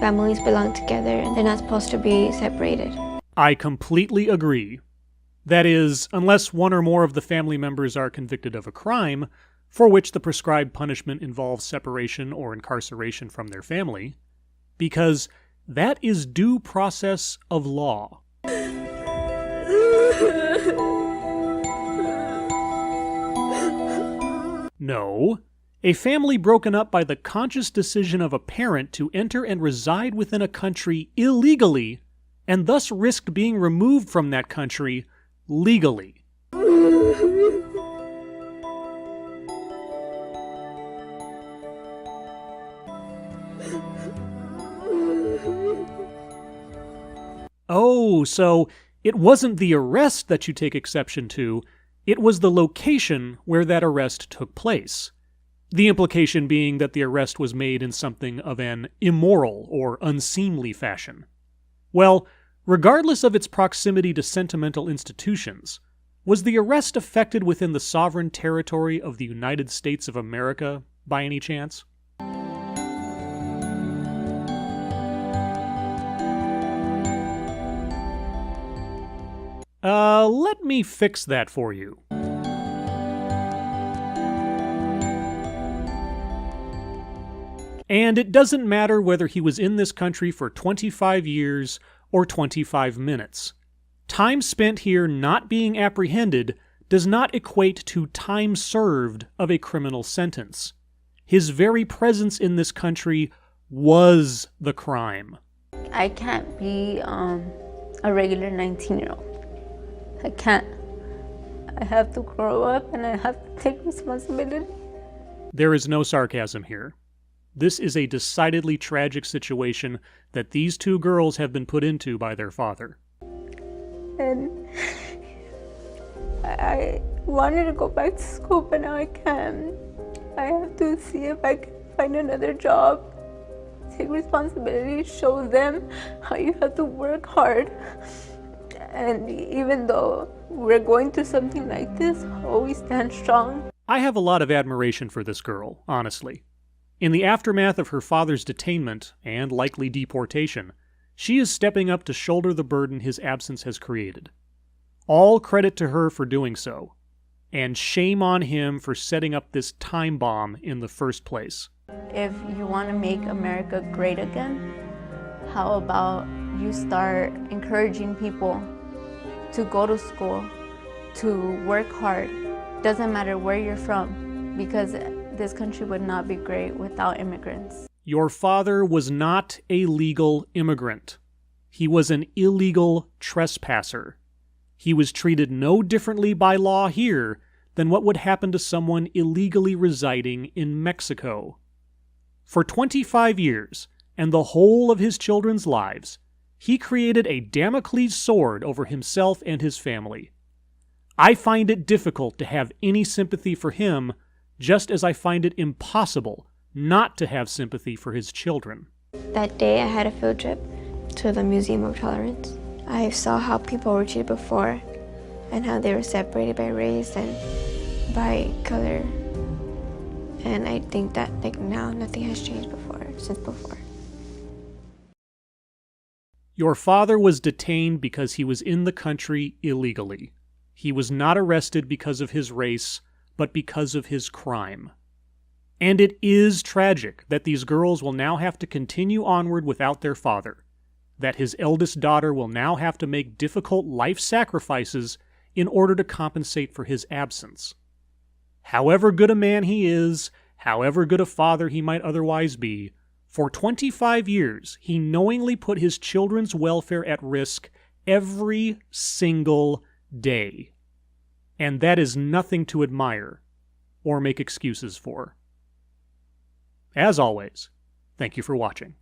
families belong together and they're not supposed to be separated. I completely agree. That is, unless one or more of the family members are convicted of a crime, for which the prescribed punishment involves separation or incarceration from their family, because that is due process of law. No, a family broken up by the conscious decision of a parent to enter and reside within a country illegally, and thus risk being removed from that country legally. Oh, so it wasn't the arrest that you take exception to, it was the location where that arrest took place. The implication being that the arrest was made in something of an immoral or unseemly fashion. Well, regardless of its proximity to sentimental institutions, was the arrest effected within the sovereign territory of the United States of America by any chance? Let me fix that for you. And it doesn't matter whether he was in this country for 25 years or 25 minutes. Time spent here not being apprehended does not equate to time served of a criminal sentence. His very presence in this country was the crime. I can't be a regular 19-year-old. I can't. I have to grow up and I have to take responsibility. There is no sarcasm here. This is a decidedly tragic situation that these two girls have been put into by their father. And I wanted to go back to school, but now I can't. I have to see if I can find another job, take responsibility, show them how you have to work hard. And even though we're going through something like this, always stand strong. I have a lot of admiration for this girl, honestly. In the aftermath of her father's detainment and likely deportation, she is stepping up to shoulder the burden his absence has created. All credit to her for doing so, and shame on him for setting up this time bomb in the first place. If you want to make America great again, how about you start encouraging people to go to school, to work hard. Doesn't matter where you're from, because this country would not be great without immigrants. Your father was not a legal immigrant. He was an illegal trespasser. He was treated no differently by law here than what would happen to someone illegally residing in Mexico. For 25 years, and the whole of his children's lives, he created a Damocles sword over himself and his family. I find it difficult to have any sympathy for him, just as I find it impossible not to have sympathy for his children. That day I had a field trip to the Museum of Tolerance. I saw how people were treated before and how they were separated by race and by color. And I think that now nothing has changed since before. Your father was detained because he was in the country illegally. He was not arrested because of his race, but because of his crime. And it is tragic that these girls will now have to continue onward without their father, that his eldest daughter will now have to make difficult life sacrifices in order to compensate for his absence. However good a man he is, however good a father he might otherwise be, for 25 years, he knowingly put his children's welfare at risk every single day. And that is nothing to admire or make excuses for. As always, thank you for watching.